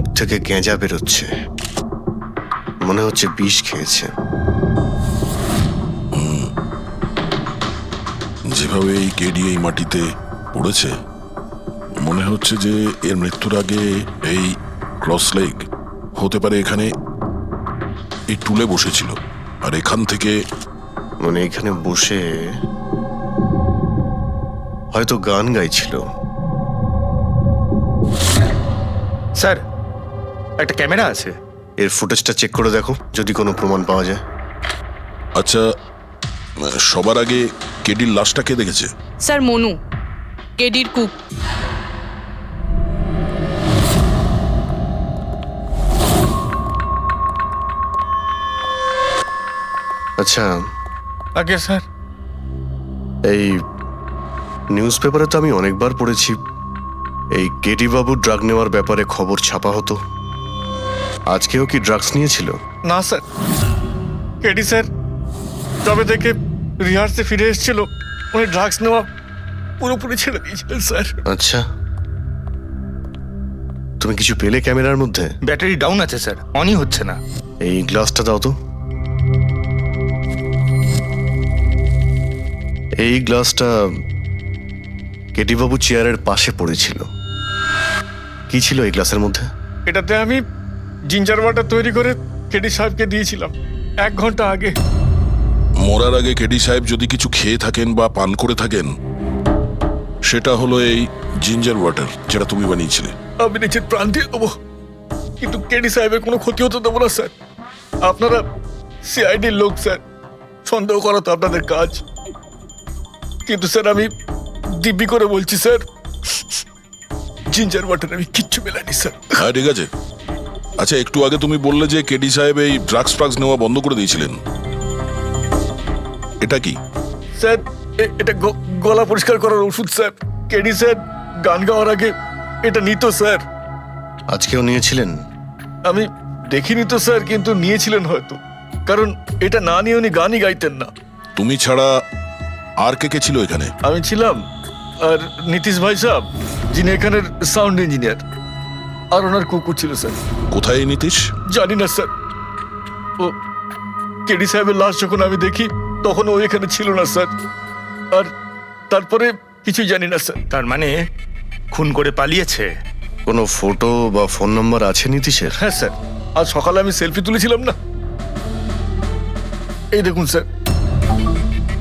মুখ থেকে গেঁজা বেরোচ্ছে, মনে হচ্ছে বিষ খেয়েছে। যেভাবে এই কেডি এই মাটিতে পড়েছে, মনে হচ্ছে যে এর মৃত্যুর আগে এই ক্রস লেগ হতে পারে এখানে এই টুলে বসেছিল, আর এখান থেকে মানে এখানে বসে হয়তো গান গাইছিল। স্যার, একটা ক্যামেরা আছে, এর ফুটেজটা চেক করে দেখো, যদি কোনো প্রমাণ পাওয়া যায়। আচ্ছা, সবার আগে কেডির লাশটা কে দেখেছে? স্যার, মনু, কেডির কুক। আচ্ছা, আগে স্যার। এই নিউজ পেপারে তো আমি অনেকবার পড়েছি এই কেডি বাবু ড্রাগ নেওয়ার ব্যাপারে খবর ছাপা হতো। আজকেও কি ড্রাগস নিয়েছিল? না স্যার, কেডি স্যার তবে থেকে রিহার্সে ফিরে এসেছিল, উনি ড্রাগস নেওয়া পুরোপুরি ছেড়ে দিয়েছিলেন স্যার। আচ্ছা, তুমি কিছু পেলে ক্যামেরার মধ্যে? ব্যাটারি ডাউন আছে স্যার, অনই হচ্ছে না। এই গ্লাসটা দাও তো। এই গ্লাসটা কেডি বাবু চেয়ারের পাশে পড়েছিল। কি ছিল এই গ্লাসের মধ্যে? এটাতে আমি জিঞ্জার ওয়াটার তৈরি করে কেডি সাহেবকে দিয়েছিলাম 1 ঘন্টা আগে। মরার আগে কেডি সাহেব যদি কিছু খেয়ে থাকেন বা পান করে থাকেন, সেটা হলো এই জিঞ্জার ওয়াটার, যেটা তুমি বানিয়েছিলে। আমি নিজের প্রাণ দিয়ে দেবো, কিন্তু কেডি সাহেবের কোনো ক্ষতি হতে দেবো না স্যার। আপনারা সিআইডির লোক স্যার, সন্দেহ করা তো আপনাদের কাজ, কিন্তু স্যার আমি দিব্যি করে বলছি স্যার, জিঞ্জার ওয়াটার আমি কিচ্ছু মেলাইনি স্যার। হ্যাঁ, ঠিক আছে। আচ্ছা, একটু আগে তুমি বললে যে কেডি সাহেব এই ড্রাগস ফ্রাগস নেওয়া বন্ধ করে দিয়েছিলেন, এটা কি? স্যার এটা গলা পরিষ্কার করার ওষুধ স্যার। কেডি স্যার গান গাওয়ার আগে এটা নিত স্যার। আজকেও নিয়েছিলেন? আমি দেখিনি তো স্যার, কিন্তু নিয়েছিলেন হয়তো, কারণ এটা না নিয়ে উনি গানই গাইতেন না। তুমি ছাড়া আর কে কে ছিল এখানে? আমি ছিলাম, আর নীতিশ ভাই সাহেব যিনি এখানের সাউন্ড ইঞ্জিনিয়ার, আর ওনার কুকুর ছিল স্যার। কোথায় এই নীতিশ? জানি না স্যার, ও কেডি সাহেবের লাশ যখন আমি দেখি তখন ও এখানে ছিল না স্যার, আর তারপরে কিছুই জানি না স্যার। তার মানে খুন করে পালিয়েছে? কোনো ফটো বা ফোন নাম্বার আছে নীতিশের? হ্যাঁ স্যার, আজ সকালে আমি সেলফি তুলেছিলাম না, এই দেখুন স্যার।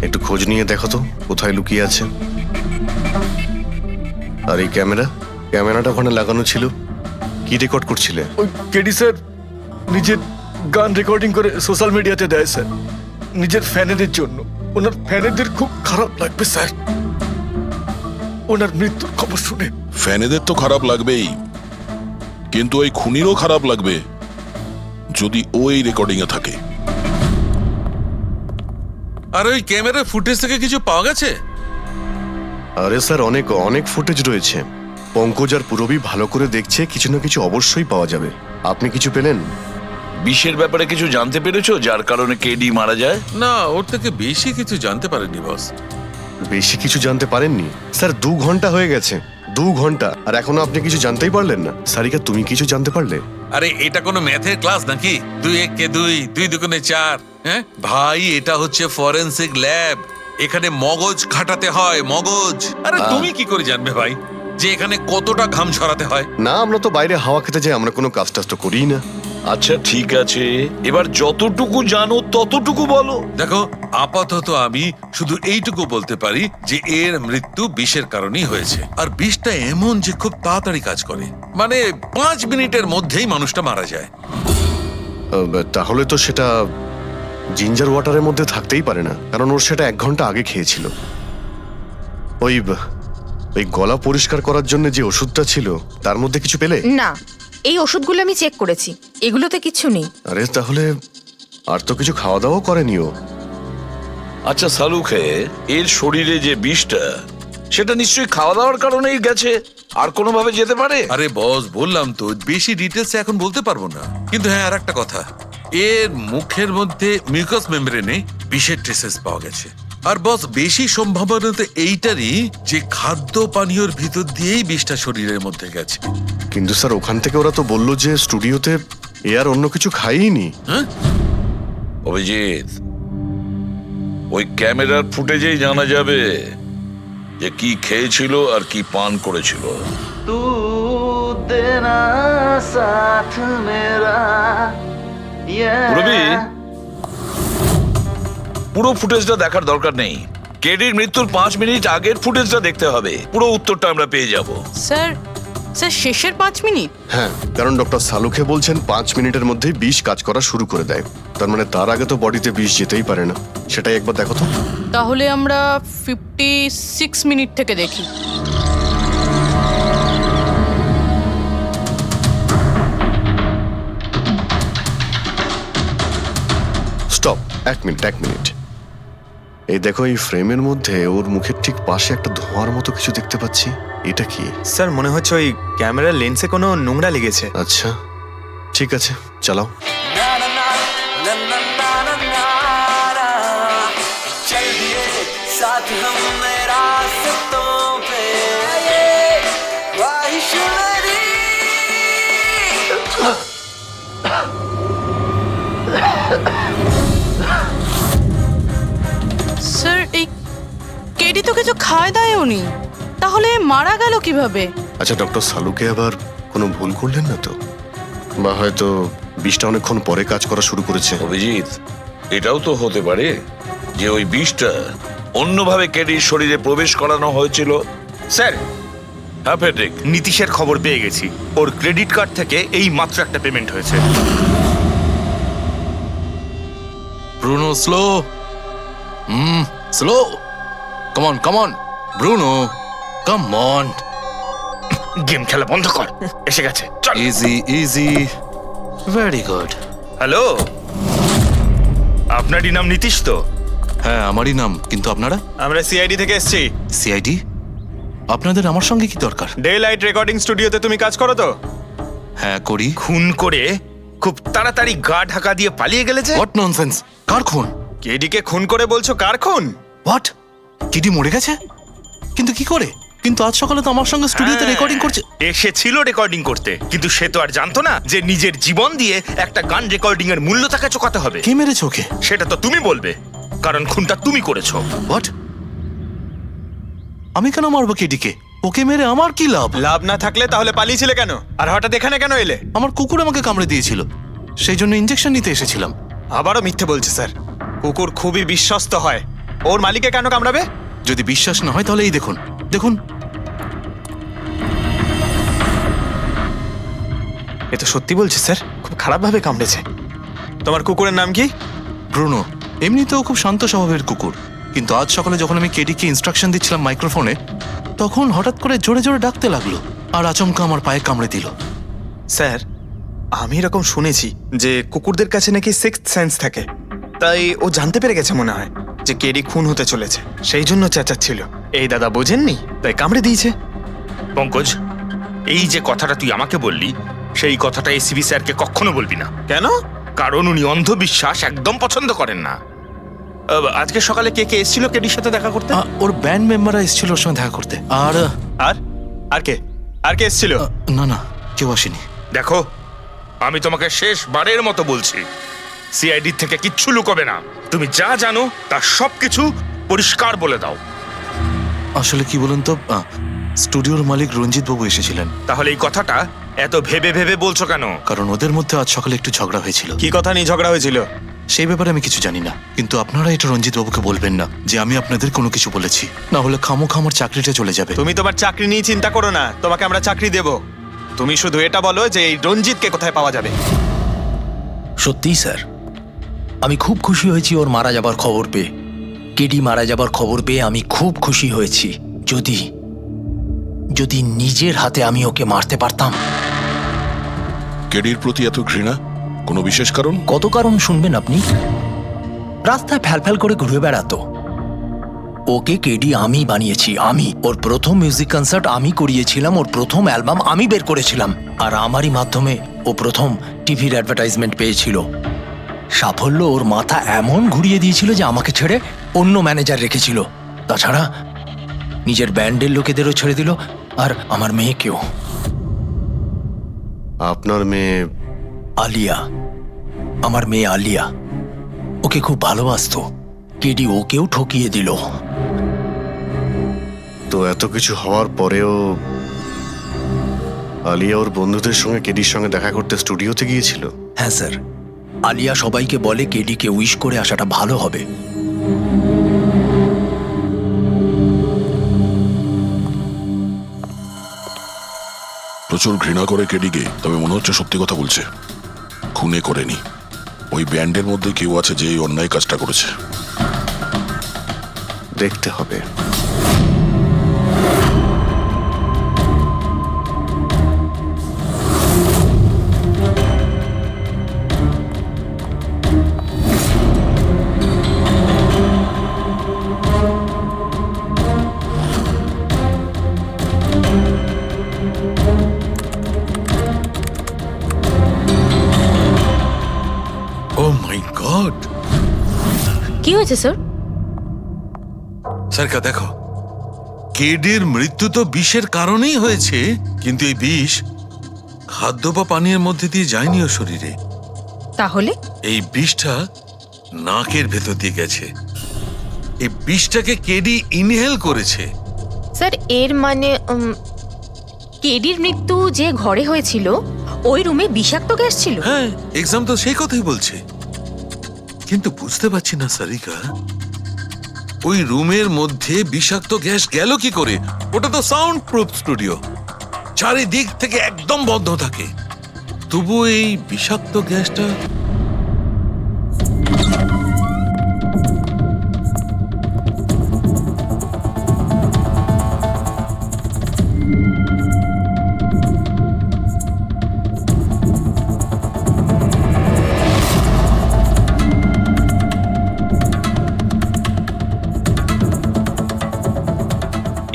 একটু খোঁজ নিয়ে দেখো তো কোথায় লুকিয়ে আছে। আর এই ক্যামেরাটা ওখানে লাগানো ছিল, কি রেকর্ড করছিলে? ওই কেডি স্যার নিজের গান রেকর্ডিং করে সোশ্যাল মিডিয়াতে দেয় স্যার, নিজের ফ্যানেদের জন্য। ওনার ফ্যানেদের খুব খারাপ লাগবে স্যার ওনার মৃত্যুর খবর শুনে। ফ্যানেদের তো খারাপ লাগবেই, কিন্তু ওই খুনিরও খারাপ লাগবে যদি ও এই রেকর্ডিং এ থাকে। আর ওই ক্যামেরার ফুটেজ থেকে কিছু পাওয়া গেছে? আরে স্যার, অনেক অনেক ফুটেজ রয়েছে। পঙ্কজ আর পুরবী ভালো করে দেখছে, কিছু না কিছু অবশ্যই পাওয়া যাবে। আপনি কিছু পেলেন? বিষের ব্যাপারে কিছু জানতে পেরেছো যার কারণে কেডি মারা যায়? না, ওর থেকে বেশি কিছু জানতে পারেনি বস। বেশি কিছু জানতে পারেননি স্যার? 2 ঘন্টা হয়ে গেছে, 2 ঘন্টা, আর এখনো আপনি কিছু জানতেই পারলেন না। সারিকা, তুমি কিছু জানতে পারলে? আরে এটা কোনো ম্যাথের ক্লাস নাকি? 2 × 1 = 2, 2 × 2 = 4। হ্যাঁ ভাই, এটা হচ্ছে ফরেনসিক ল্যাব, এখানে মগজ খাটাতে হয়, মগজ। আরে তুমি কি করে জানবে ভাই যে এখানে কতটা ঘাম ছড়াতে হয়? না, আমরা তো বাইরে হাওয়া খেতে যাই, আমরা কোনো কাজ টাজ তো করিই না। আচ্ছা ঠিক আছে, এবার যতটুকু জানো ততটুকু বলো। দেখো, আপাতত আমি শুধু এইটুকু বলতে পারি যে এর মৃত্যু বিষের কারণেই হয়েছে। আর বিষটা এমন যে খুব তাড়াতাড়ি কাজ করে, মানে 5 মিনিটের মধ্যেই মানুষটা মারা যায়। তাহলে তো সেটা জিঞ্জার ওয়াটারের মধ্যে থাকতেই পারে না, কারণ ওর সেটা 1 ঘন্টা আগে খেয়েছিল। ওই গলা পরিষ্কার করার জন্য যে ওষুধটা ছিল তার মধ্যে কিছু পেলে? না, এই ওষুধগুলো আমি চেক করেছি, এগুলোতে কিছু নেই। আরে তাহলে আর তো কিছু খাওয়া দাওয়া করেনি ও। আচ্ছা সালুখে, এর শরীরে যে বিষটা, সেটা নিশ্চয়ই খাওয়া দাওয়ার কারণেই গেছে, আর কোনোভাবে যেতে পারে? আরে বস, বললাম তো বেশি ডিটেলস এখন বলতে পারবো না, কিন্তু হ্যাঁ আর একটা কথা, এর মুখের মধ্যে মিউকাস মেমব্রেনে বিষের ট্রেসেস পাওয়া গেছে। আর বস বেশি সম্ভাবনা তো এইটারই যে খাদ্য পানীয়র ভিতর দিয়েই বিষটা শরীরের মধ্যে গেছে। কিন্তু স্যার ওখান থেকে ওরা তো বললো যে স্টুডিওতে এ আর অন্য কিছু খাইনি। হ্যাঁ, অভিজিৎ, ওই ক্যামেরার ফুটেজেই জানা যাবে যে কি খেয়েছিল আর কি পান করেছিল। तू तेरा साथ मेरा রবি, পুরো ফুটেজটা দেখার দরকার নেই। কেডির মৃত্যুর 5 মিনিট আগের ফুটেজটা দেখতে হবে। পুরো উত্তরটা আমরা পেয়ে যাব। স্যার স্যার শেষের 5 মিনিট? হ্যাঁ, কারণ ডক্টর সালুখে বলছেন 5 মিনিটের মধ্যেই বিষ কাজ করা শুরু করে দেয়। তার মানে তার আগে তো বডিতে বিষ যেতেই পারে না। সেটাই একবার দেখো তো। তাহলে আমরা 56 মিনিট থেকে দেখি। Stop, 1 minute. এই দেখো, এই ফ্রেমের মধ্যে ওর মুখের ঠিক পাশে একটা ধোঁয়ার মতো কিছু দেখতে পাচ্ছি। এটা কি? স্যার মনে হচ্ছে ওই ক্যামেরার লেন্সে কোনো নোংরা লেগেছে। আচ্ছা, ঠিক আছে, চালাও। चल दिए साथ हम रास्तों पे ये ख्वाहिश मेरी স্যার এই কেডি তো কিছু খায় দায়ও নি, তাহলে মারা গেল কিভাবে? আচ্ছা, ডক্টর সালুকে আবার কোনো ভুল করলেন না তো? বা হয়তো বিষটা অনেকক্ষণ পরে কাজ করা শুরু করেছে। অভিজিৎ, এটাও তো হতে পারে যে ওই বিষটা অন্যভাবে কেডির শরীরে প্রবেশ করানো হয়েছিল। স্যার, হ্যাঁ ফেডরিক, নীতিশের খবর পেয়ে গেছি। ওর ক্রেডিট কার্ড থেকে এই মাত্র একটা পেমেন্ট হয়েছে। Bruno, slow. Slow. Come on. Bruno, come on. Game খেলা বন্ধ কর, এসে গেছে, চল। Easy. Very good. হ্যালো, আপনারই নাম নীতিশ তো? হ্যাঁ, আমারই নাম, কিন্তু আপনারা? আমরা সিআইডি থেকে এসেছি। সিআইডি? আপনাদের আমার সঙ্গে কি দরকার? ডে লাইট রেকর্ডিং স্টুডিওতে তুমি কাজ করো তো? হ্যাঁ, করি। খুন করে খুব তাড়াতাড়ি গা ঢাকা দিয়ে পালিয়ে গেলে যে? What nonsense! কার খুন? কেডিকে খুন করে বলছো কার খুন? হোয়াট? কিডি মরে গেছে? কিন্তু কি করে? কিন্তু আজ সকালে তো আমার সঙ্গে স্টুডিওতে রেকর্ডিং করছে। এসেছিল রেকর্ডিং করতে, কিন্তু সে তো আর জানতো না যে নিজের জীবন দিয়ে একটা গান রেকর্ডিং এর মূল্য তাকে চোকাতে হবে। কে মেরেছে ওকে? সেটা তো তুমি বলবে, কারণ খুনটা তুমি করেছো। হোয়াট? আমি কেন মারবো কেডিকে? ওকে মেরে আমার কি লাভ? লাভ না থাকলে তাহলে পালিয়েছিলে কেন? আর হঠাৎ এখানে কেন এলে? আমার কুকুর আমাকে কামড়ে দিয়েছিল, সেই জন্য ইনজেকশন নিতে এসেছিলাম। আবারও মিথ্যে বলছে স্যার। কুকুর খুবই বিশ্বস্ত হয়, ওর মালিককে কেন কামড়াবে? যদি বিশ্বাস না হয় তাহলে এই দেখুন। এ তো সত্যি বলছে স্যার, খুব খারাপ ভাবে কামড়েছে। তোমার কুকুরের নাম কি? ব্রুনো। এমনিতেও খুব শান্ত স্বভাবের কুকুর, কিন্তু আজ সকালে যখন আমি কেডিকে ইনস্ট্রাকশন দিচ্ছিলাম মাইক্রোফোনে, তখন হঠাৎ করে জোরে জোরে ডাকতে লাগলো আর আচমকা আমার পায়ে কামড়ে দিল। স্যার, আমি এরকম শুনেছি যে কুকুরদের কাছে নাকি সিক্সথ সেন্স থাকে, তাই ও জানতে পেরে গেছে মনে হয় যে কেডি খুন হতে চলেছে, সেই জন্য চেঁচাচ্ছিল। এই দাদা বোঝেননি, তাই কামড়ে দিয়েছে। পঙ্কজ, এই যে কথাটা তুই আমাকে বললি, সেই কথাটা এসিবি স্যারকে কখনো বলবি না। কেন? কারণ উনি অন্ধবিশ্বাস একদম পছন্দ করেন না। আজকে সকালে কে কে এসেছিল কেডির সাথে দেখা করতে? ওর ব্যান্ড মেম্বাররা এসেছিল ওর সঙ্গে দেখা করতে। আর আর আর কে আর কে এসেছিল? না, কেউ আসেনি। দেখো, আমি তোমাকে শেষবারের মতো বলছি, সিআইডি থেকে কিচ্ছু লুকোবে না। তুমি যা জানো তার সবকিছু পরিষ্কার বলে দাও। আসলে কি বলুন তো, স্টুডিওর মালিক রঞ্জিত বাবু এসেছিলেন। তাহলে এই কথাটা এত ভেবে ভেবে বলছো কেন? কারণ ওদের মধ্যে আজ সকালে একটু ঝগড়া হয়েছিল। কি কথা নিয়ে ঝগড়া হয়েছিল? সেই ব্যাপারে আমি কিছু জানি না, কিন্তু আপনারা এটা রঞ্জিত বাবুকে বলবেন না যে আমি আপনাদের কোনো কিছু বলেছি, না হলে খামোখা আমার চাকরিটা চলে যাবে। তুমি তোমার চাকরি নিয়ে চিন্তা করো না, তোমাকে আমরা চাকরি দেব। তুমি শুধু এটা বলো যে এই রঞ্জিতকে কোথায় পাওয়া যাবে। সত্যিই স্যার, আমি খুব খুশি হয়েছি ওর মারা যাবার খবর পেয়ে। কেডি মারা যাবার খবর পেয়ে আমি খুব খুশি হয়েছি। যদি নিজের হাতে আমি ওকে মারতে পারতাম। কেডির প্রতি এত ঘৃণা, কোনো বিশেষ কারণ? কত কারণ শুনবেন আপনি? রাস্তায় ফ্যালফ্যাল করে ঘুরে বেড়াতো। ওকে কেডি আমি বানিয়েছি, আমি। ওর প্রথম মিউজিক কনসার্ট আমি করিয়েছিলাম, ওর প্রথম অ্যালবাম আমি বের করেছিলাম, আর আমারই মাধ্যমে ও প্রথম টিভির অ্যাডভার্টাইজমেন্ট পেয়েছিল। সাফল্য ওর মাথা এমন ঘুরিয়ে দিয়েছিল যে আমাকে ছেড়ে অন্য ম্যানেজার রেখেছিল। তাছাড়া নিজের ব্যান্ডের লোকেদেরও ছেড়ে দিল, আর আমার মেয়েকেও। আপনার মেয়ে? আলিয়া, আমার মেয়ে আলিয়া। ওকে খুব ভালোবাসতো। কেডি ওকেও ঠকিয়ে দিল। তো এত কিছু হওয়ার পরেও আলিয়া ওর বন্ধুদের সঙ্গে কেডির সঙ্গে দেখা করতে স্টুডিওতে গিয়েছিল? হ্যাঁ স্যার, আলিয়া সবাইকে বলে কেডিকে উইশ করে আসাটা ভালো হবে। প্রচুর ঘৃণা করে কেডিকে, তবে মনে হচ্ছে সত্যি কথা বলছে। খুনে করেনি। ওই ব্যান্ডের মধ্যে কেউ আছে যে এই অন্যায় কাজটা করেছে। দেখতে হবে। ও মাই গড! কি হয়েছে স্যার? সারকা দেখো, কেডির মৃত্যু তো বিষের কারণেই হয়েছে, কিন্তু এই বিষ খাদ্য বা পানীয়ের মধ্যে দিয়ে যায়নি ও শরীরে। তাহলে এই বিষটা নাকের ভেতর দিয়ে গেছে। এই বিষটাকে কেডি ইনহেল করেছে। স্যার, এর মানে কেডির মৃত্যু যে ঘরে হয়েছিল ওই রুমে বিষাক্ত গ্যাস ছিল? হ্যাঁ, এক্সাম তো সেই কথাই বলছে। কিন্তু বুঝতে পারছি না সারিকা, ওই রুমের মধ্যে বিষাক্ত গ্যাস গেল কি করে? ওটা তো সাউন্ড প্রুফ স্টুডিও, চারিদিক থেকে একদম বন্ধ থাকে। তবু এই বিষাক্ত গ্যাসটা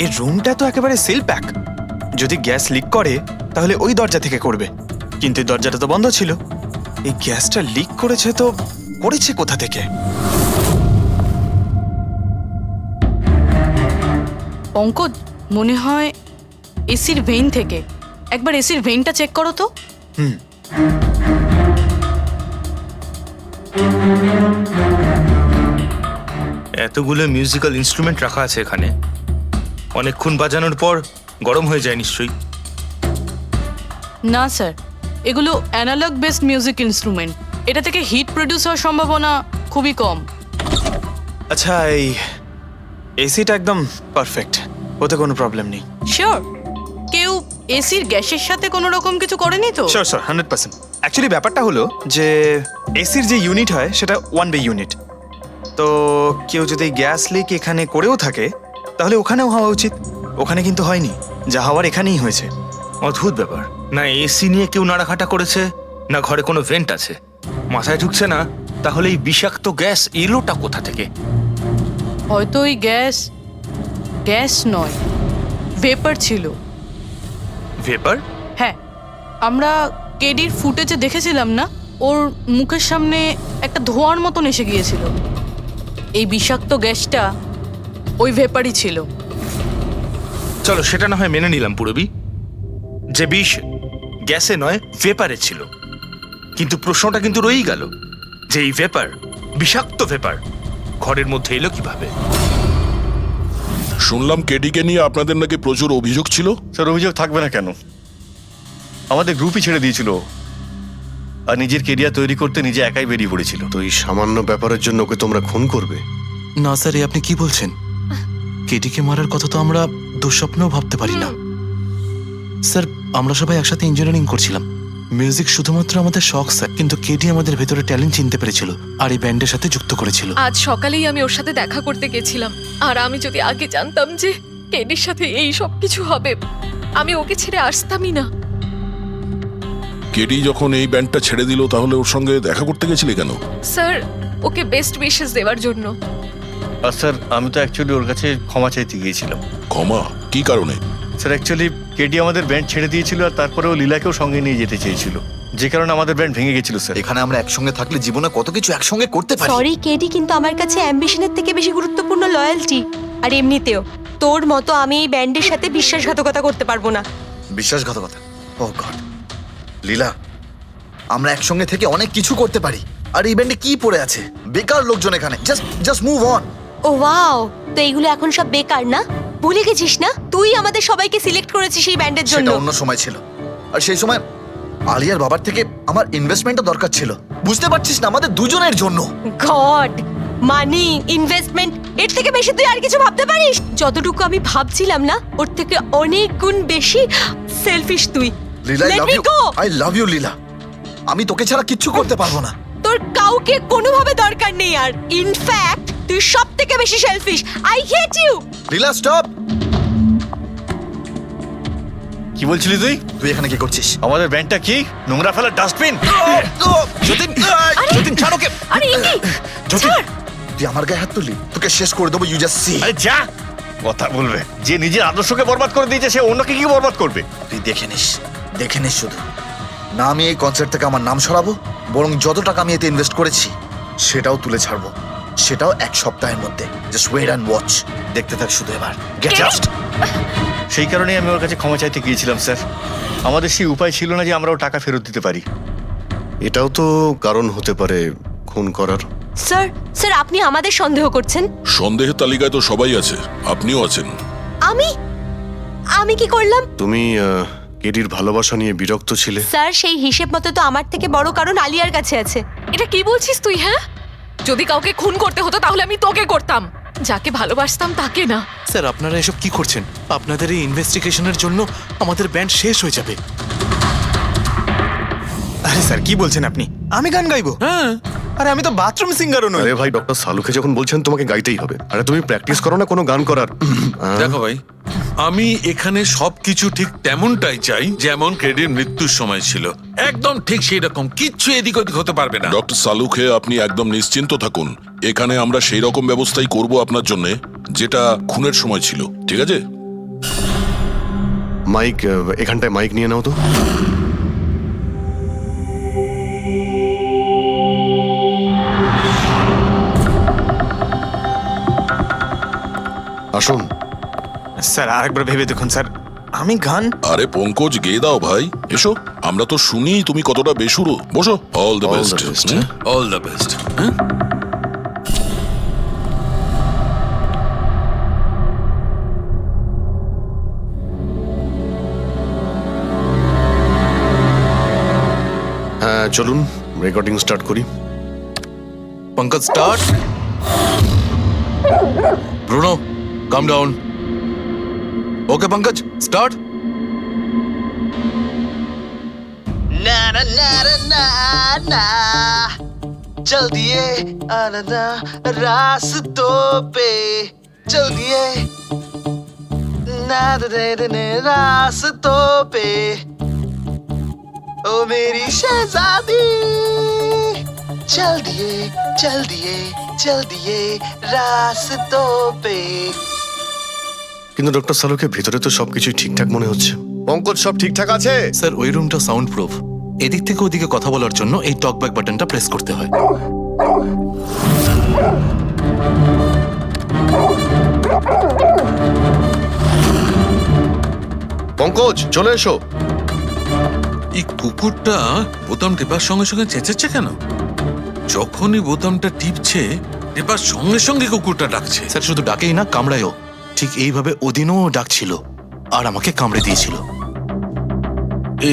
এই রুমটা তো একেবারে সিল প্যাক। যদি গ্যাস লিক করে তাহলে ওই দরজা থেকে করবে, কিন্তু এই দরজাটা তো বন্ধ ছিল। এই গ্যাসটা লিক করেছে তো করেছে কোথা থেকে? পঙ্কজ, মনে হয় এসির ভেইন থেকে। একবার এসির ভেইনটা চেক করো তো। এতগুলো মিউজিক্যাল ইনস্ট্রুমেন্ট রাখা আছে এখানে, অনেকক্ষণ বাজানোর পর গরম হয়ে যায় নিশ্চয়ই। না স্যার, এগুলো অ্যানালগ বেসড মিউজিক ইনস্ট্রুমেন্ট। এটা থেকে হিট প্রডিউস হওয়ার সম্ভাবনা খুবই কম। আচ্ছা, এই এসিটা একদম পারফেক্ট, ওতে কোনো প্রবলেম নেই? শিওর? কেউ এসির গ্যাসের সাথে কোনো রকম কিছু করেনি তো? Sure sir, 100%। অ্যাকচুয়ালি ব্যাপারটা হলো যে এসির যে ইউনিট হয় সেটা 1 বে ইউনিট। তো কেউ যদি গ্যাস লিক এখানে করেও থাকে তাহলে ওখানেও হওয়া উচিত। ওখানে কিন্তু হয়নি, যা হওয়ার এখানেই হয়েছে। অদ্ভুত ব্যাপার, না এসি নিয়ে কেউ নাড়াঘাটা করেছে, না ঘরে কোনো ভেন্ট আছে। মাথায় ঢুকছে না তাহলে এই বিষাক্ত গ্যাস এলোটা কোথা থেকে? হয়তো ওই গ্যাস নয়, ভেপার ছিল। ভেপার? হ্যাঁ, আমরা কেডির ফুটেজে দেখেছিলাম না, ওর মুখের সামনে একটা ধোঁয়ার মতন এসে গিয়েছিল। এই বিষাক্ত গ্যাসটা ওই ভেপারই ছিল। চলো সেটা না হয় মেনে নিলাম পুরবি, যে বিষ গ্যাসে নয় ভেপারে ছিল। কিন্তু প্রশ্নটা কিন্তু রয়েই গেল যে এই ভেপার, বিষাক্ত ভেপার ঘরের মধ্যে এলো কিভাবে? শুনলাম কেডিকে নিয়ে আপনাদের নাকি প্রচুর অভিযোগ ছিল। স্যার, অভিযোগ থাকবে না কেন? আমাদের গ্রুপই ছেড়ে দিয়েছিল, আর নিজের কেরিয়ার তৈরি করতে নিজে একাই বেরিয়ে পড়েছিল। তো এই সামান্য ব্যাপারের জন্য ওকে তোমরা খুন করবে? না স্যার, এ আপনি কি বলছেন? কেডিকে মারার কথা তো আমরা দুঃস্বপ্নেও ভাবতে পারি না। স্যার, আমরা সবাই একসাথে ইঞ্জিনিয়ারিং করছিলাম। মিউজিক শুধুমাত্র আমাদের শখ স্যার, কিন্তু কেডি আমাদের ভেতরে ট্যালেন্ট চিনতে পেরেছিল আর এই ব্যান্ডের সাথে যুক্ত করেছিল। আজ সকালেই আমি ওর সাথে দেখা করতে গেছিলাম, আর আমি যদি আগে জানতাম যে কেডির সাথে এই সব কিছু হবে, আমি ওকে ছেড়ে আসতামই না। কেডি যখন এই ব্যান্ডটা ছেড়ে দিল তাহলে ওর সঙ্গে দেখা করতে গেছিলে কেন? স্যার, ওকে বেস্ট উইশেস দেওয়ার জন্য। আর স্যার, আমি তো অ্যাকচুয়ালি ওর কাছে ক্ষমা চাইতে গিয়েছিলাম। ক্ষমা? কি কারণে? স্যার অ্যাকচুয়ালি কেডি আমাদের ব্যান্ড ছেড়ে দিয়েছিল আর তারপরেও লীলাকেও সঙ্গে নিয়ে যেতে চেয়েছিল, যে কারণে আমাদের ব্যান্ড ভেঙে গেছিল স্যার। এখানে আমরা একসঙ্গে থাকলে জীবনে কত কিছু একসঙ্গে করতে পারি। সরি কেডি, কিন্তু আমার কাছে অ্যাম্বিশনের থেকে বেশি গুরুত্বপূর্ণ লয়্যালটি। আর এমনিতেও তোর মতো আমি এই ব্যান্ডের সাথে বিশ্বাসঘাতকতা করতে পারবো না। বিশ্বাসঘাতকতা? ও গড লীলা, আমরা একসঙ্গে থেকে অনেক কিছু করতে পারি। আর এই ব্যান্ডে কি পড়ে আছে? বেকার লোকজন এখানে। Just move on. Oh wow, তো এইগুলো এখন সব বেকার না? ভুলে গেছিস না তুই আমাদের সবাইকে সিলেক্ট করেছিস এই ব্যান্ডের জন্য? সেটা অন্য সময় ছিল, আর সেই সময় আলিয়ার বাবার থেকে আমার ইনভেস্টমেন্টও দরকার ছিল। বুঝতে পারছিস না, আমাদের দুজনের জন্য। গড, মানি, ইনভেস্টমেন্ট, এর থেকে বেশি তুই আর কিছু ভাবতে পারিস? যতটুকু আমি ভাবছিলাম না, ওর থেকে অনেক গুণ বেশি সেলফিশ তুই। Leela, Let me go! I love you Leela. আমি তোকে ছাড়া কিচ্ছু করতে পারবো না। তোর কাউকে কোনোভাবে দরকার নেই আর। ইনফ্যাক্ট তুই সব থেকে বেশি selfish. I hate you. Leela stop. কি বলছিলি তুই? তুই এখানে কি করছিস? আমাদের ব্যান্ডটা কি নোংরা ফেলার ডাস্টবিন? যতীন, যতীন ছাড় ওকে। আরে ইনি যতীন, তুই আমার গায়ে হাত তুললি, তোকে শেষ করে দেবো। You just see. আরে যা, কথা বলবে। যে নিজের আদর্শকে বরবাদ করে দিয়েছে সে অন্যকে কি বরবাদ করবে? তুই দেখে নিস শুধু। না আমি এই কনসার্ট থেকে আমার নাম সরাবো, বরং যত টাকা আমি এতে ইনভেস্ট করেছি সেটাও তুলে ছাড়বো, সেটাও এক সপ্তাহের মধ্যে। Just wait and watch. দেখতে থাক শুধু এবার। Get out. সেই কারণেই আমি ওর কাছে ক্ষমা চাইতে গিয়েছিলাম স্যার। আমাদের সেই উপায় ছিল না যে আমরাও টাকা ফেরত দিতে পারি। এটাও তো কারণ হতে পারে খুন করার। স্যার আপনি আমাদের সন্দেহ করছেন? সন্দেহের তালিকায় তো সবাই আছে, আপনিও আছেন। আমি কি করলাম? তুমি কেডির ভালোবাসা নিয়ে বিরক্ত ছিলে। স্যার সেই হিসেব মতো তো আমার থেকে বড় কারণ আলিয়ার কাছে আছে। এটা কি বলছিস তুই? হ্যাঁ, যদি কাউকে খুন করতে হতো তাহলে আমি তোকে করতাম, যাকে ভালোবাসতাম তাকে না। স্যার আপনারা এসব কি করছেন? আপনাদের এই ইনভেস্টিগেশনের জন্য আমাদের ব্যান্ড শেষ হয়ে যাবে। আরে স্যার কি বলছেন আপনি? আমি গান গাইবো? হ্যাঁ। আরে আমি তো বাথরুম সিঙ্গারও নই। আরে ভাই, ডক্টর সালুকে যখন বলছেন তোমাকে গাইতেই হবে। আরে তুমি প্র্যাকটিস করো না কোনো গান করার? দেখো ভাই, আমি এখানে সবকিছু ঠিক তেমনটাই চাই যেমন ক্রেডির মৃত্যুর সময় ছিল, একদম ঠিক সেই রকম, কিচ্ছু এদিক ওদিক হতে পারবে না। ডক্টর সালুখে, আপনি একদম নিশ্চিন্ত থাকুন। এখানে আমরা সেই রকম ব্যবস্থাই করব আপনার জন্য যেটা খুনের সময় ছিল, ঠিক আছে? মাইক, এখানটায় মাইক নিয়ে নাও তো। আসুন স্যার আরেকবার ভেবে দেখুন স্যার, আমি গান। আরে পঙ্কজ, গেয়ে দাও ভাই, এসো। আমরা তো শুনি তুমি কতটা বেসুরো। বসো। All the best. All the best. হ্যাঁ চলুন রেকর্ডিং স্টার্ট করি। Pankaj start. Bruno come down. Okay Pankaj start. ना ना ना ना ना चल दिए आना रास्तों पे, चल दिए ना दे रास्तों पे, ओ मेरी शहजादी। चल दिए चल दिए चल दिए रास्तों पे। কিন্তু ডক্টর সালুকে ভিতরে তো সবকিছুই ঠিকঠাক মনে হচ্ছে। পঙ্কজ, সব ঠিকঠাক আছে? স্যার ওই রুমটা সাউন্ড প্রুফ। এদিক থেকে ওদিকে কথা বলার জন্য এই টকব্যাক বাটনটা প্রেস করতে হয়। পঙ্কজ চলে এসো। এই কুকুরটা বোতাম টেপার সঙ্গে সঙ্গে চেঁচাচ্ছে কেন? যখনই বোতামটা টিপছে টেপার সঙ্গে সঙ্গে কুকুরটা ডাকছে। স্যার শুধু ডাকেই না, কামড়ায়ও। ঠিক এইভাবে ওদিনও ডাকছিল আর আমাকে কামড়ে দিয়েছিল।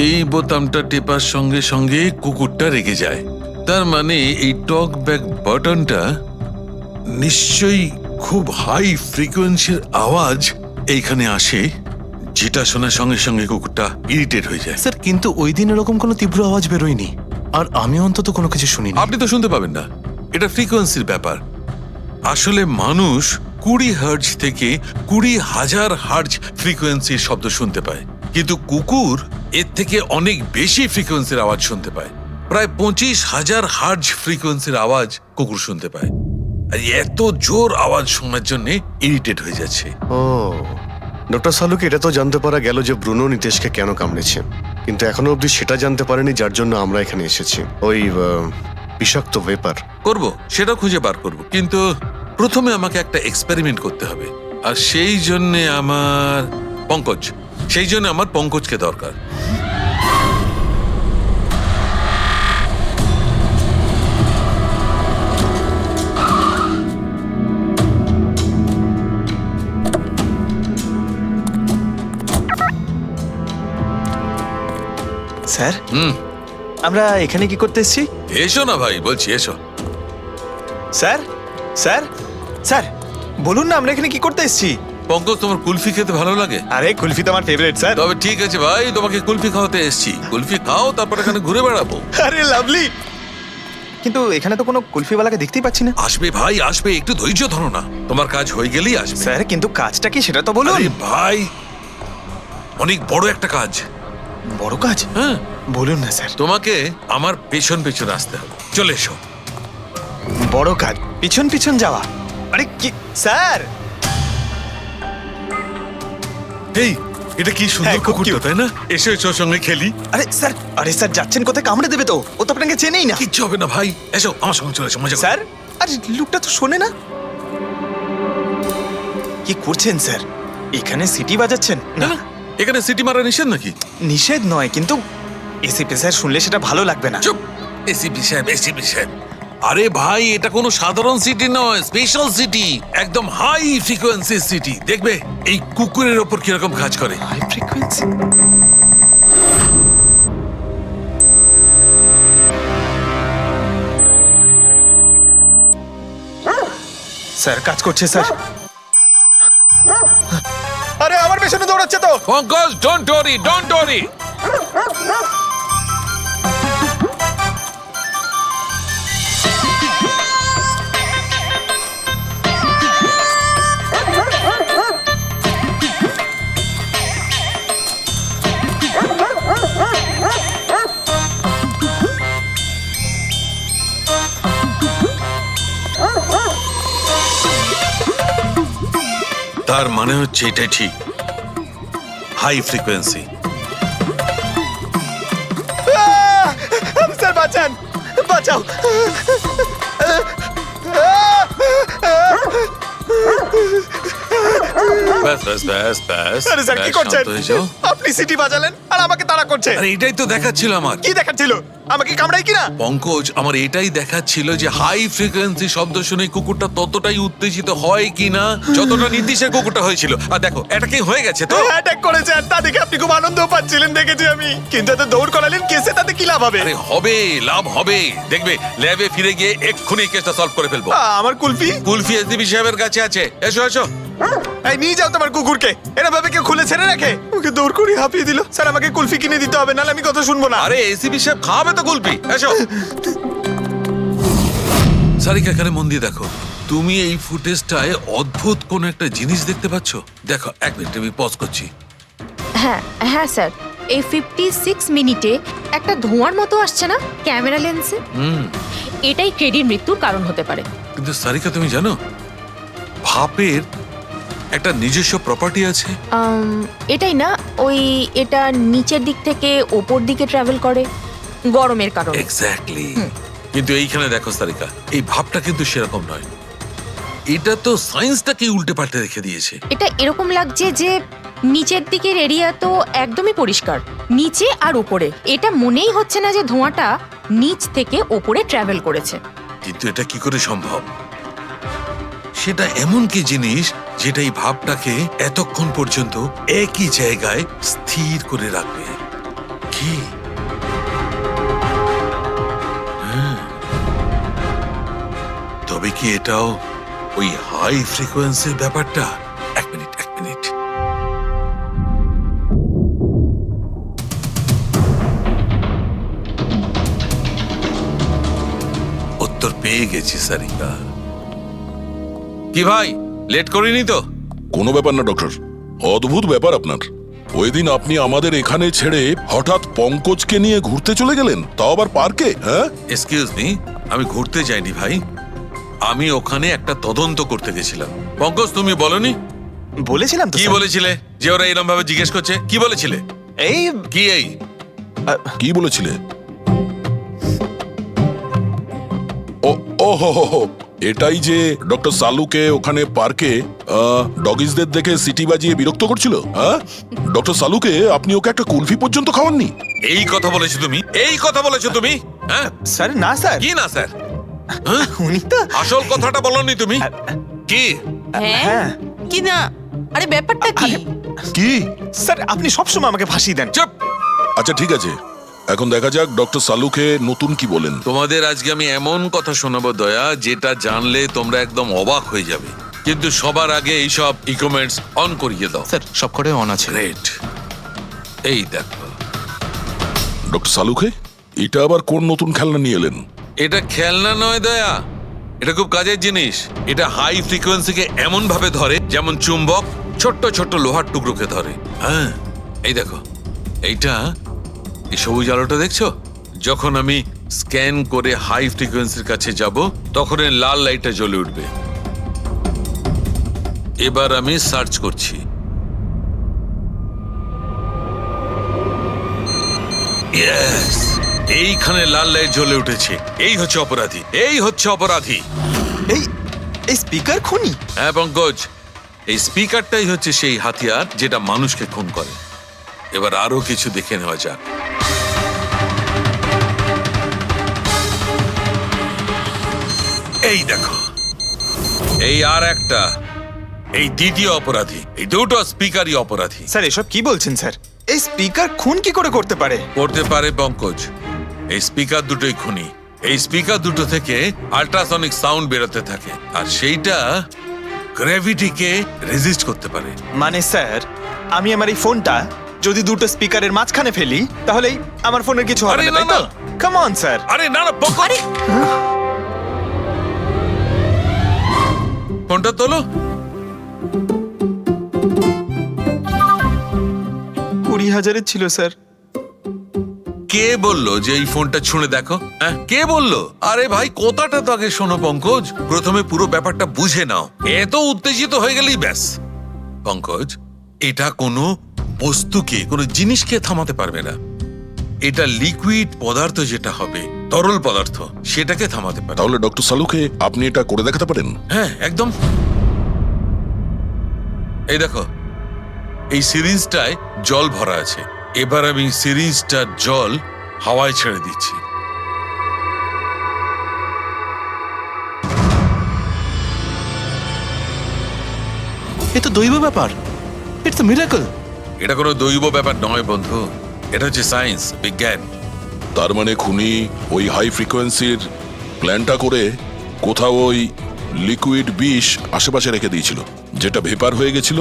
এই বোতামটা টেপার সঙ্গে সঙ্গে কুকুরটা রেগে যায়, তার মানে এই টক ব্যাক বাটনটা নিশ্চয়ই খুব হাই ফ্রিকোয়েন্সির আওয়াজ এইখানে আসে, যেটা শোনার সঙ্গে সঙ্গে কুকুরটা ইরিটেট হয়ে যায়। স্যার কিন্তু ওই দিন এরকম কোনো তীব্র আওয়াজ বেরোয়নি, আর আমি অন্তত কোনো কিছু শুনিনি। আপনি তো শুনতে পাবেন না, এটা ফ্রিকোয়েন্সির ব্যাপার। আসলে মানুষ 20 হার্জ থেকে 20,000 হার্জ ফ্রিকোয়েন্সির শব্দ শুনতে পায়, কিন্তু কুকুর এর থেকে অনেক বেশি ফ্রিকোয়েন্সির আওয়াজ শুনতে পায়। প্রায় 25,000 হার্জ ফ্রিকোয়েন্সির আওয়াজ কুকুর শুনতে পায়। আর এত জোর আওয়াজ শোনার জন্য ইরিটেট হয়ে যাচ্ছে। ও ডক্টর সালুকে এটা তো জানতে পারা গেল যে ব্রুনো নিতেশকে কেন কামড়েছে, কিন্তু এখনো অবধি সেটা জানতে পারেনি যার জন্য আমরা এখানে এসেছি, ওই বিষাক্ত ভেপার। করব, সেটা খুঁজে বার করব, কিন্তু প্রথমে আমাকে একটা এক্সপেরিমেন্ট করতে হবে, আর সেই জন্য আমার পঙ্কজকে দরকার। স্যার, হুম, আমরা এখানে কি করতে এসেছি? এসো না ভাই, বলছি এসো। স্যার স্যার স্যার বলুন না, আমরা এখানে কি করতে এসেছি? পঙ্কজ, তোমার কুলফি খেতে ভালো লাগে? আরে কুলফি তো আমার ফেভারিট স্যার। তবে ঠিক আছে ভাই, তোমাকে কুলফি খাওয়াতে এসেছি। কুলফি খাও, তারপর এখানে ঘুরে বেড়াবো। আরে লাভলি, কিন্তু এখানে তো কোনো কুলফিওয়ালাকে দেখতেই পাচ্ছি না। আসবে ভাই, আসবে, একটু ধৈর্য ধরো না, তোমার কাজ হয়ে গেলেই আসবে। স্যার, কিন্তু কাজটা কি সেটা তো বলুন। আরে ভাই, অনেক বড় একটা কাজ। বড় কাজ? হ্যাঁ, বলুন না স্যার। তোমাকে আমার পেছন পেছন আসতে হবে, চলে এসো। বড় কাজ, পিছন পিছন যাওয়া? আরে কি স্যার! এই, এটা কি সুন্দর হ্যাঁ, খুব কুকুরটা, cute। তাই না? এসো এসো, সঙ্গে খেলি। আরে স্যার যাচ্ছেন কোথায়? কামড়ে দেবে তো, ও তো আপনাকে চেনেই না। কিচ্ছু হবে না ভাই, এসো আমার সঙ্গে, চলে এসো, মজা করো। স্যার, আরে লোকটা তো শোনে না। কি করছেন স্যার? এখানে সিটি বাজাচ্ছেন? না না, এখানে সিটি মারা নিষেধ নাকি? নিষেধ নয়, কিন্তু এসিপি স্যার শুনলে সেটা ভালো লাগবে না। চুপ, এসিপি সাহেব, এসিপি সাহেব। আরে ভাই, এটা কোনো সাধারণ সিটি নয়, স্পেশাল সিটি, একদম হাই ফ্রিকোয়েন্সি সিটি। দেখবে এই কুকুরের ওপর কিরকম কাজ করে। High frequency? স্যার, কাজ করছে স্যার। আরে আমার পেছনে দৌড়াচ্ছে তো। Pankaj, don't worry, don't worry. তার মানে হচ্ছে এটাই ঠিক, হাই ফ্রিকোয়েন্সি। স্যার বাঁচান, বাঁচাও। ব্যাস ব্যাস ব্যাস ব্যাস। আরে স্যার, কি ব্যাস, করছেন? শান্ত হয়ে যাও। আপনি সিটি বাজালেন আর আমাকে তাড়া করছে। আরে এটাই তো দেখাচ্ছিল আমার। কি দেখাচ্ছিল? আমাকে কামড়াই কিনা? পঙ্কজ, আমার এটাই দেখাচ্ছিল যে হাই ফ্রিকোয়েন্সি শব্দ শুনে কুকুরটা ততটাই উত্তেজিত হয় কিনা যতটা নীতিশের কুকুরটা হয়েছিল। আর দেখো, এটা কি হয়ে গেছে তো। অ্যাটাক করেছে, আর তা দেখে আপনি খুব আনন্দ পাচ্ছিলেন দেখেছি আমি। কিন্তু এত দৌড় করালেন কেসে, তাতে কি লাভ হবে? আরে হবে, লাভ হবে। দেখবে ল্যাবে ফিরে গিয়ে এক্ষুনি কেসটা সলভ করে ফেলবো। আমার কুলফি? কুলফি এসডিপি সাহেবের কাছে আছে, এসো এসো। এই নিয়ে যাও তোমার কুকুরকে। এরা ভাবে কেউ খুলে ছেড়ে রাখে? ওকে দৌড় করে হাঁপিয়ে দিল। স্যার, আমাকে কুলফি কিনে দিতে হবে, নাহলে আমি কথা শুনবো না। আরে এসিপি সাহেব খাওয়াবে তো কুলফি, এসো। সারিকা, এখানে মন দিয়ে দেখো, তুমি এই ফুটেজটায় অদ্ভুত কোন একটা জিনিস দেখতে পাচ্ছ? দেখো, এক মিনিট, আমি পজ করছি। হ্যাঁ হ্যাঁ স্যার, এই 56 মিনিটে একটা ধোঁয়ার মতো আসছে না ক্যামেরা লেন্সে? এটাই কেডির মৃত্যুর কারণ হতে পারে। কিন্তু সারিকা, তুমি জানো ভাপের একটা নিজস্ব প্রপার্টি আছে? এটাই না, ওই এটা নিচের দিক থেকে ওপর দিকে ট্রাভেল করে গরমের কারণে। এক্স্যাক্টলি। কিন্তু এইখানে দেখো সারিকা, এই ভাবটা কিন্তু সেরকম নয়। এটা তো সায়েন্সটাকে উল্টে পাল্টে রেখে দিয়েছে। এটা এরকম লাগছে যে নিচের দিকের এরিয়া তো একদমই পরিষ্কার, নিচে আর উপরে এটা মনেই হচ্ছে না যে ধোঁয়াটা নিচ থেকে ওপরে ট্রাভেল করেছে। কিন্তু এটা কি করে সম্ভব? সেটা এমন কি জিনিস যেটা এই ভাবটাকে এতক্ষণ পর্যন্ত একই জায়গায় স্থির করে রাখবে? কি? তবে কি এটাও ওই হাই ফ্রিকোয়েন্সির ব্যাপারটা? এক মিনিট, এক মিনিট। উত্তর পেয়ে গেছি সারিকা। কি ভাই, লেট করিনি তো? কোনো ব্যাপার না ডক্টর, অদ্ভুত ব্যাপার আপনার। ওই দিন আপনি আমাদের এখানে ছেড়ে হঠাৎ পঙ্কজকে নিয়ে ঘুরতে চলে গেলেন, তাও আবার পার্কে। হ্যাঁ, এক্সকিউজ মি, আমি ঘুরতে যাইনি ভাই, আমি ওখানে একটা তদন্ত করতে গেছিলাম। পঙ্কজ, তুমি বলনি বলেছিলাম তো কি স্যার। বলেছিলে যে ওরা এরকম ভাবে জিজ্ঞেস করছে? কি বলেছিলে? এই কি এই? কি বলেছিলে? ও ও হো হো হো, এটাই যে ডক্টর সালুকে ওখানে পার্কে ডগিসদের দেখে সিটি বাজিয়ে বিরক্ত করছিল। হ্যাঁ, ডক্টর সালুকে আপনি ওকে একটা কুলফি পর্যন্ত খাওয়াননি? এই কথা বলেছো তুমি? এই কথা বলেছো তুমি? হ্যাঁ স্যার না স্যার, কি না স্যার? উনি তো আসল কথাটা বলনি তুমি। কি? হ্যাঁ কি না? আরে ব্যাপারটা কি? কি? স্যার আপনি সবসময় আমাকে ফাঁসিয়ে দেন। চুপ! আচ্ছা ঠিক আছে, এখন দেখা যাক ডক্টর সালুকে নতুন কি বলেন। তোমাদের আজকে আমি এমন কথা শোনাবো দয়া, যেটা জানলে তোমরা একদম অবাক হয়ে যাবে। কিন্তু সবার আগে এইসব ইকুইপমেন্টস অন করিয়ে দাও। স্যার সবকটাই অন আছে। গ্রেট। এই দেখো, ডক্টর সালুকে এটা আবার কোন নতুন খেলনা নিয়ে এলেন? এটা খেলনা নয় দয়া, এটা খুব কাজের জিনিস। এটা হাই ফ্রিকোয়েন্সিকে এমন ভাবে ধরে যেমন চুম্বক ছোট্ট ছোট্ট লোহার টুকরোকে ধরে। হ্যাঁ, এই দেখো, এইটা, এই সবুজ আলোটা দেখছো? যখন আমি স্ক্যান করে হাই ফ্রিকোয়েন্সির কাছে যাব, তখন এই লাল লাইটটা জ্বলে উঠবে। এবার আমি সার্চ করছি। Yes! এইখানে লাল লাইট জ্বলে উঠেছে। এই হচ্ছে অপরাধী, এই হচ্ছে অপরাধী। এই এই স্পিকার খুনি? হ্যাঁ পঙ্কজ, এই স্পিকারটাই হচ্ছে সেই হাতিয়ার যেটা মানুষকে খুন করে। এবার আরো কিছু দেখে নেওয়া যাক। এই দেখো, এই আর একটা, এই দ্বিতীয় অপরাধী। এই দুটো স্পিকারই অপরাধী। স্যার এসব কি বলছেন স্যার? এই স্পিকার খুন কি করে করতে পারে? করতে পারে পঙ্কজ, এই স্পিকার দুটোই খুনি। এই স্পিকার দুটো থেকে আল্ট্রাসনিক সাউন্ড বেরোতে থাকে, আর সেইটা গ্র্যাভিটিকে রেজিস্ট করতে পারে। মানে স্যার, আমি আমার এই ফোনটা যদি দুটো স্পিকারের মাঝখানে ফেলি, তাহলেই আমার ফোনের কিছু হবে আরে না, না, তাই তো? না। Come on sir. আরে না না পঙ্কজ, ফোনটা তোলো। 20,000-এর ছিল স্যার। কে বললো যে এই ফোনটা ছুঁড়ে দেখো? হ্যাঁ, কে বললো? আরে ভাই, কথাটা তো আগে শোনো পঙ্কজ। প্রথমে পুরো ব্যাপারটা বুঝে নাও। এত উত্তেজিত হয়ে গেলেই ব্যাস। পঙ্কজ, এটা কোনো বস্তুকে, কোনো জিনিসকে থামাতে পারবে না। এটা লিকুইড পদার্থ, যেটা হবে তরল পদার্থ, সেটাকে থামাতে পারে। তাহলে ডক্টর সালুকে আপনি এটা করে দেখাতে পারেন? হ্যাঁ একদম। এই দেখো, এই সিরিঞ্জটায় জল ভরা আছে। এবার আমি সিরিঞ্জটার জল হাওয়ায় ছেড়ে দিচ্ছি। এ তো দৈব ব্যাপার। It's a miracle. এটা কোনো দৈব ব্যাপার নয় বন্ধু, এটা হচ্ছে সায়েন্স, বিজ্ঞান। তার মানে খুনি ওই হাই ফ্রিকোয়েন্সির প্ল্যানটা করে কোথাও ওই লিকুইড বিষ আশেপাশে রেখে দিয়েছিল, যেটা ভেপার হয়ে গেছিল,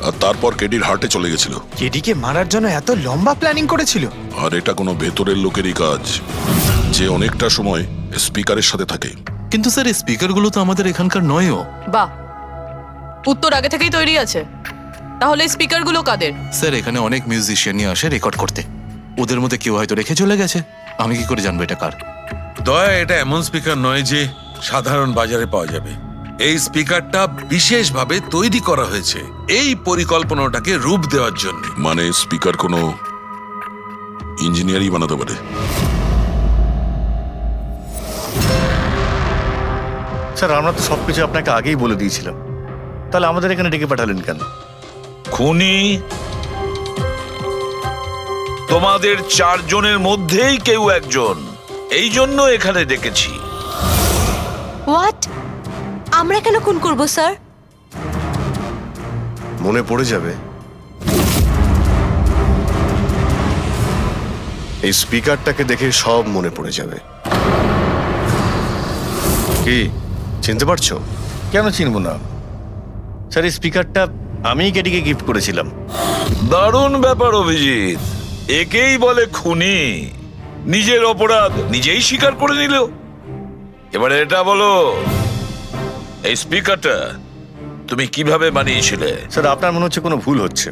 আর তারপর কেডির হার্টে চলে গেছিল। কেডিকে মারার জন্য এত লম্বা প্ল্যানিং করেছিল? আর এটা কোনো ভেতরের লোকেরই কাজ, যে অনেকটা সময় স্পিকারের সাথে থাকে। কিন্তু স্যার এই স্পিকারগুলো তো আমাদের এখানকার নয়ও। বাহ, উত্তর আগে থেকেই তৈরি আছে। তাহলে স্পিকারগুলো কাদের? স্যার এখানে অনেক মিউজিশিয়ানই আসে রেকর্ড করতে, ওদের মধ্যে কেউ হয়তো রেখে চলে গেছে। আমি কি করে জানবো এটা কার? দয়া, এটা এমন স্পিকার নয় যে সাধারণ বাজারে পাওয়া যাবে। এই স্পিকারটা বিশেষভাবে তৈরি করা হয়েছে এই পরিকল্পনাটাকে রূপ দেওয়ার জন্য। মানে স্পিকার কোনো ইঞ্জিনিয়ারই বানাতে পারে। স্যার, আমরা তো সবকিছু আপনাকে আগেই বলে দিয়েছিলাম, তাহলে আমাদের এখানে ডেকে পাঠালেন কেন? খুনি তোমাদের চারজনের মধ্যেই কেউ একজন, এই জন্য এখানে ডেকেছি। হোয়াট? আমরা কেন খুন করব স্যার? মনে পড়ে যাবে, এই স্পিকারটাকে দেখে সব মনে পড়ে যাবে। কি চিনতে পারছো? কেন চিনব না স্যার, এই স্পিকারটা আমিই কেডিকে গিফট করেছিলাম। দারুণ ব্যাপার অভিজিৎ, একেই বলে খুনি। নিজের অপরাধ নিজেই স্বীকার করে নিল। এবারে এটা বলো, এই স্পিকারটা তুমি কিভাবে বানিয়েছিলে? স্যার, আপনার মনে হচ্ছে কোনো ভুল হচ্ছে।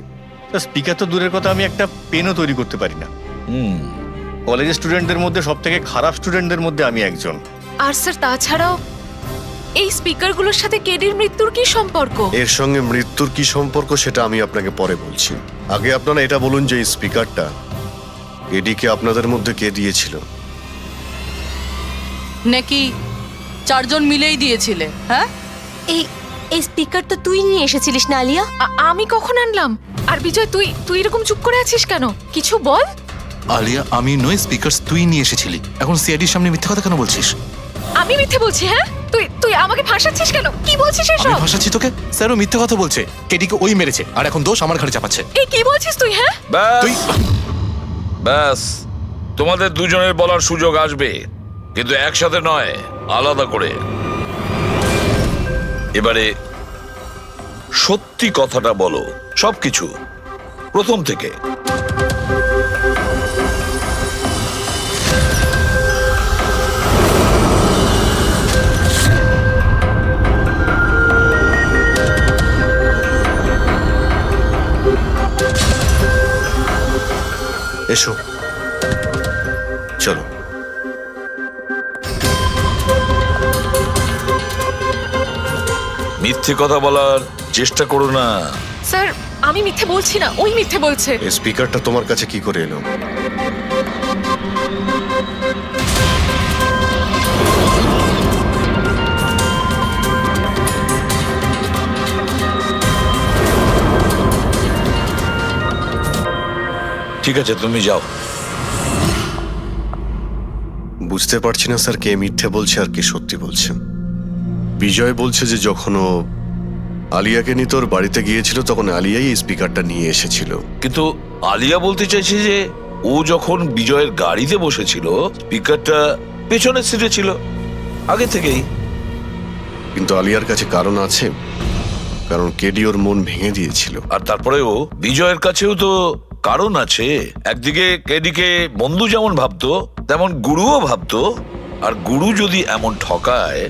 স্যার, স্পিকার তো দূরের কথা, আমি একটা পেনও তৈরি করতে পারি না। কলেজের স্টুডেন্টদের মধ্যে সব থেকে খারাপ স্টুডেন্টদের মধ্যে আমি একজন। আর স্যার তাছাড়াও এই স্পিকারগুলোর সাথে কেডির মৃত্যুর কি সম্পর্ক? এর সঙ্গে মৃত্যুর কি সম্পর্ক সেটা আমি আপনাকে পরে বলছি। আগে আপনারা এটা বলুন যে এই স্পিকারটা এডিকে আপনাদের মধ্যে কে দিয়েছিল? নাকি চারজন মিলেই দিয়েছিলে? হ্যাঁ, এই এই স্পিকার তো তুই নিয়ে এসেছিলিস না আলিয়া? আমি কখন আনলাম? আর বিজয়, তুই তুই এরকম চুপ করে আছিস কেন? কিছু বল। আলিয়া, আমি নই, স্পিকার তুই নিয়ে এসেছিলি। এখন সিআইডির সামনে মিথ্যা কথা কেন বলছিস? আমি মিথ্যে বলছি? হ্যাঁ, তুই তুই আমাকে ফাঁসাচ্ছিস কেন? কি বলছিস আমি এসব? ভাসাচ্ছি তোকে? স্যারও মিথ্যা কথা বলছে। কেডিকে ওই মেরেছে আর এখন দোষ আমার ঘাড়ে চাপাচ্ছে। এই কি বলছিস তুই? হ্যাঁ, তুই ব্যাস, তোমাদের দুজনের বলার সুযোগ আসবে, কিন্তু একসাথে নয়, আলাদা করে। এবারে সত্যি কথাটা বলো, সবকিছু প্রথম থেকে। এসো, চলো। মিথ্যে কথা বলার চেষ্টা করো না। স্যার, আমি মিথ্যে বলছি না, ওই মিথ্যে বলছে। এই স্পিকারটা তোমার কাছে কি করে এলো? ঠিক আছে, তুমি যাও। বুঝতে পারছি না স্যার, কে মিথ্যে বলছে আর কে সত্যি বলছে। বিজয় বলছে যে যখন ও আলিয়াকে নিয়ে তোর বাড়িতে গিয়েছিল তখন আলিয়াই এই স্পিকারটা নিয়ে এসেছিল। কিন্তু আলিয়া বলতে চাইছে যে ও যখন বিজয়ের গাড়িতে বসেছিল স্পিকারটা পেছনের সিটে ছিল আগে থেকেই। কিন্তু আলিয়ার কাছে কারণ আছে, কারণ কেডি ওর মন ভেঙে দিয়েছিল। আর তারপরেও বিজয়ের কাছেও তো কারণ আছে। একদিকে কেডিকে বন্ধু যেমন ভাবতো তেমন গুরুও ভাবতো, আর গুরু যদি এমন ঠকায়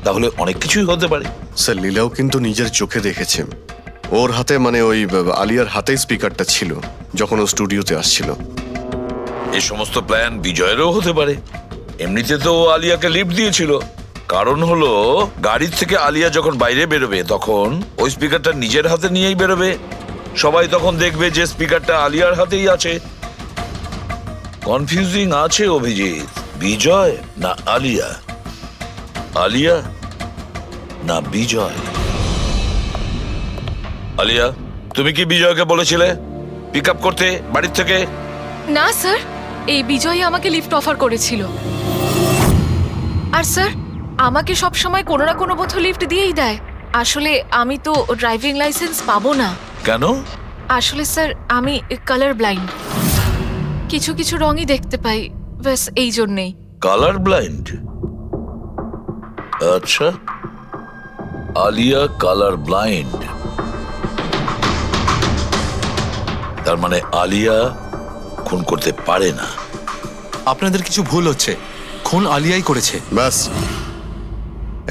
তাহলে অনেক কিছুই হতে পারে। স্যার, লীলাও কিন্তু নিজের চোখে দেখেছে ওর হাতে, মানে ওই আলিয়ার হাতে স্পিকারটা ছিল যখন ও স্টুডিওতে আসছিল। এই সমস্ত প্ল্যান বিজয়েরও হতে পারে। এমনিতে তো ও আলিয়াকে লিফট দিয়েছিল, কারণ হলো গাড়ির থেকে আলিয়া যখন বাইরে বেরোবে তখন ওই স্পিকারটা নিজের হাতে নিয়েই বেরোবে। সবাই তখন দেখবে যে স্পিকারটা আলিয়ার হাতেই আছে। কনফিউজিং আছে অভিজিৎ। বিজয় না আলিয়া, আলিয়া না বিজয়। আলিয়া, তুমি কি বিজয়কে বলেছিলে পিক আপ করতে বাড়ির থেকে? না স্যার, এই বিজয় আমাকে লিফট অফার করেছিল। আর স্যার, আমাকে সব সময় কোনো না কোনো বোধ লিফট দিয়েই দেয়। আসলে আমি তো ড্রাইভিং লাইসেন্স পাবো না। কেন? আসলে স্যার, আমি কালার ব্লাইন্ড, কিছু কিছু রঙই দেখতে পাই, ব্যাস এই জন্যেই। Colour blind? আচ্ছা, আলিয়া কালার ব্লাইন্ড। তার মানে আলিয়া খুন করতে পারে না। আপনাদের কিছু ভুল হচ্ছে, খুন আলিয়াই করেছে। ব্যাস,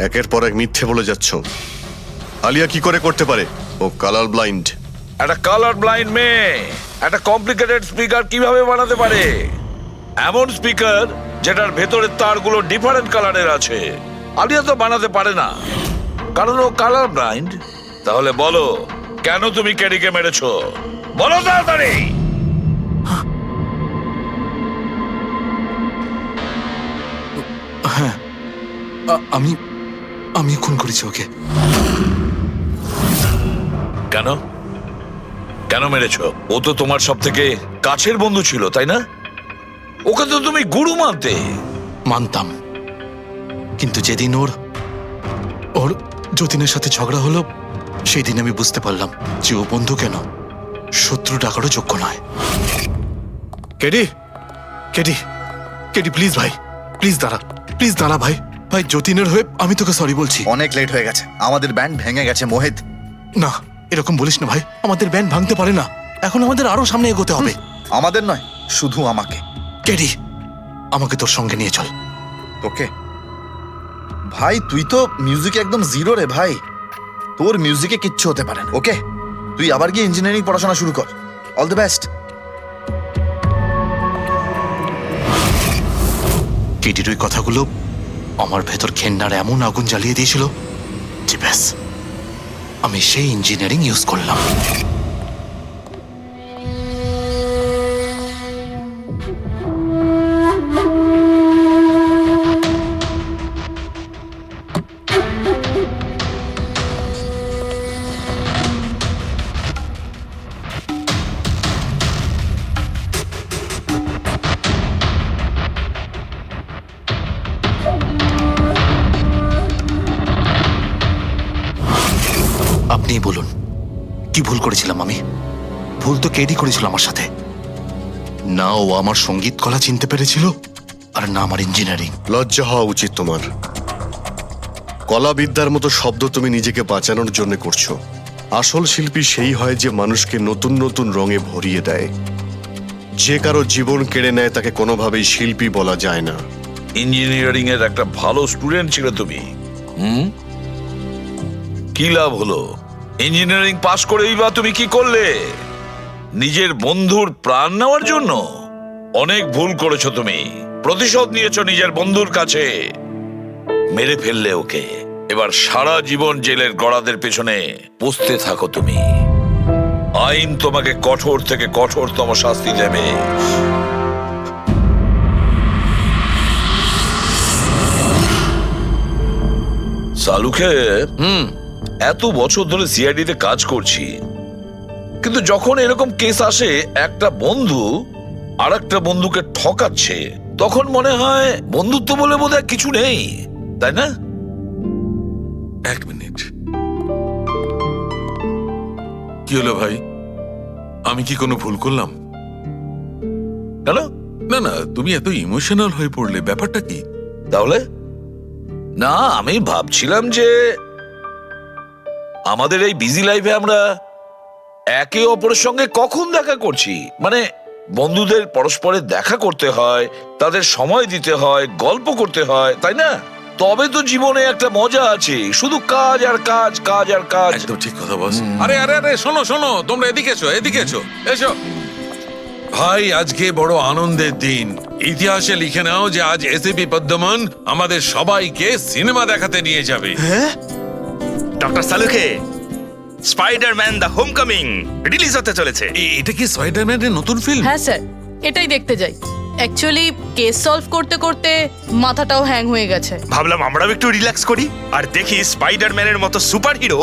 একের পর এক মিথ্যে বলে যাচ্ছ। আলিয়া কি করে করতে পারে? ও কালার ব্লাইন্ড। একটা কালার ব্লাইন্ড মেয়ে একটা কমপ্লিকেটেড স্পিকার কিভাবে বানাতে পারে? এমন স্পিকার যেটার ভেতরের তারগুলো ডিফারেন্ট কালারের আছে। আলিয়া তো বানাতে পারে না, কারণ ও কালার ব্লাইন্ড। তাহলে বলো, কেন তুমি কেডিকে মেরেছো? বলো তাড়াতাড়ি। হ্যাঁ, আমি আমি খুন করেছি ওকে। কেন কেন মেরেছো? ও তো তোমার সব থেকে কাছের বন্ধু ছিল, তাই না? ওকে তো তুমি গুরু মানতে। মানতাম, কিন্তু যেদিন ওর যতীনের সাথে ঝগড়া হলো সেই দিন আমি বুঝতে পারলাম যে ও বন্ধু কেন শত্রু ডাকারও যোগ্য নয়। কেডি, কেডি, কেডি প্লিজ ভাই, প্লিজ দাঁড়া, প্লিজ দাঁড়া ভাই। ভাই, যতীনের হয়ে আমি তোকে সরি বলছি। অনেক লেট হয়ে গেছে, আমাদের ব্যান্ড ভেঙে গেছে মোহিত। না, এরকম বলিস না ভাই, আমাদের ব্যান্ড ভাঙতে পারে না। এখন আমাদের আরো সামনে এগোতে হবে। আমাদের নয়, শুধু আমাকে। কেডি, আমাকে তোর সঙ্গে নিয়ে চল। তোকে? ভাই, তুই তো মিউজিকে একদম জিরো রে ভাই। তোর মিউজিকে কিচ্ছু হতে পারে না। ওকে, তুই আবার গিয়ে ইঞ্জিনিয়ারিং পড়াশোনা শুরু কর। All the best. কেডির ওই কথাগুলো আমার ভেতর ঘেন্নার এমন আগুন জ্বালিয়ে দিয়েছিল যে ব্যাস আমি সেই ইঞ্জিনিয়ারিং ইউজ করলাম। আপনিই বলুন কি ভুল করেছিলাম আমি? ভুল তো কেডি করেছিল আমার সাথে। না ও আমার সঙ্গীত কলা চিনতে পেরেছিল, আর না আমার ইঞ্জিনিয়ারিং। লজ্জা হওয়া উচিত তোমার। কলাবিদ্যার মতো শব্দ তুমি নিজেকে বাঁচানোর জন্য করছো। আসল শিল্পী সেই হয় যে মানুষকে নতুন নতুন রঙে ভরিয়ে দেয়। যে কারো জীবন কেড়ে নেয় তাকে কোনোভাবেই শিল্পী বলা যায় না। ইঞ্জিনিয়ারিং এর একটা ভালো স্টুডেন্ট ছিল তুমি। কি লাভ হলো? ইঞ্জিনিয়ারিং পাশ করেই বা তুমি কি করলে? নিজের বন্ধুর প্রাণ নেওয়ার জন্য? অনেক ভুল করেছো তুমি। প্রতিশোধ নিয়েছো নিজের বন্ধুর কাছে, মেরে ফেললে ওকে। এবার সারা জীবন জেলের গড়াদের পেছনে পুষতে থাকো তুমি। আইন তোমাকে কঠোর থেকে কঠোরতম শাস্তি দেবে। সালুকে এত বছর ধরে সিআইডি তে কাজ করছি, কিন্তু যখন এরকম কেস আসে একটা বন্ধু আর একটা বন্ধুকে ঠকাচ্ছে, তখন মনে হয় বন্ধুত্ব বলে বোধহয় কিছু নেই, তাই না? এক মিনিট, কি হলো ভাই? আমি কি কোনো ভুল করলাম? কেন? না না, তুমি এত ইমোশনাল হয়ে পড়লে, ব্যাপারটা কি? তাহলে না, আমি ভাবছিলাম যে আমাদের এই বিজি লাইফে আমরা একে অপরের সঙ্গে কখন দেখা করছি। মানে বন্ধুদের পরস্পরের দেখা করতে হয়, তাদের সময় দিতে হয়, গল্প করতে হয়, তাই না? তবে তো জীবনে একটা মজা আছে। শুধু কাজ আর কাজ, কাজ আর কাজ। একদম ঠিক কথা বস। আরে আরে আরে, শোনো শোনো, তোমরা এদিকে এসো, এদিকে এসো, এসো। ভাই, আজকে বড় আনন্দের দিন। ইতিহাসে লিখে নাও যে আজ এসিপি পদ্মমন আমাদের সবাইকে সিনেমা দেখাতে নিয়ে যাবে। ডক্টর সালুকে, স্পাইডারম্যান দ্য হোমকামিং রিলিজ হতে চলেছে। এটা কি স্পাইডারম্যানের নতুন ফিল্ম? হ্যাঁ স্যার, এটাই দেখতে যাই। অ্যাকচুয়ালি কেস সলভ করতে করতে মাথাটাও হ্যাং হয়ে গেছে। ভাবলাম আমরাও একটু রিল্যাক্স করি আর দেখি স্পাইডারম্যানের মতো সুপারহিরো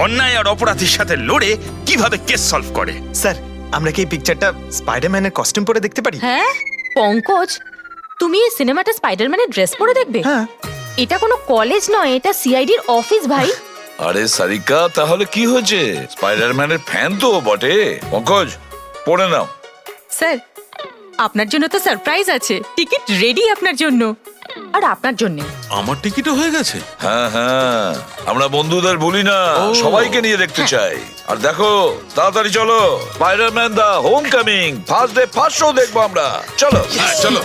অন্যায় আর অপরাধীর সাথে লড়ে কিভাবে কেস সলভ করে। স্যার, আমরা কি এই পিকচারটা স্পাইডারম্যানের কস্টিউম পরে দেখতে পারি? হ্যাঁ পঙ্কজ, তুমি এই সিনেমাটা স্পাইডারম্যানের ড্রেস পরে দেখবে? হ্যাঁ। এটা কোনো কলেজ নয়, এটা সিআইডির অফিস ভাই। আরে সারিকা, তাহলে কি হয়েছে? স্পাইডারম্যানের ফ্যান তো বটে। পঙ্কজ, পড়ে নাও। স্যার, আপনার জন্য তো সারপ্রাইজ আছে। টিকিট রেডি আপনার জন্য আর আপনার জন্য। আমার টিকিটও হয়ে গেছে? হ্যাঁ হ্যাঁ, আমরা বন্ধুদের বলি না, সবাইকে নিয়ে দেখতে চাই। আর দেখো, তাড়াতাড়ি চলো, Spiderman the homecoming first day first show দেখবো আমরা। চলো চলো।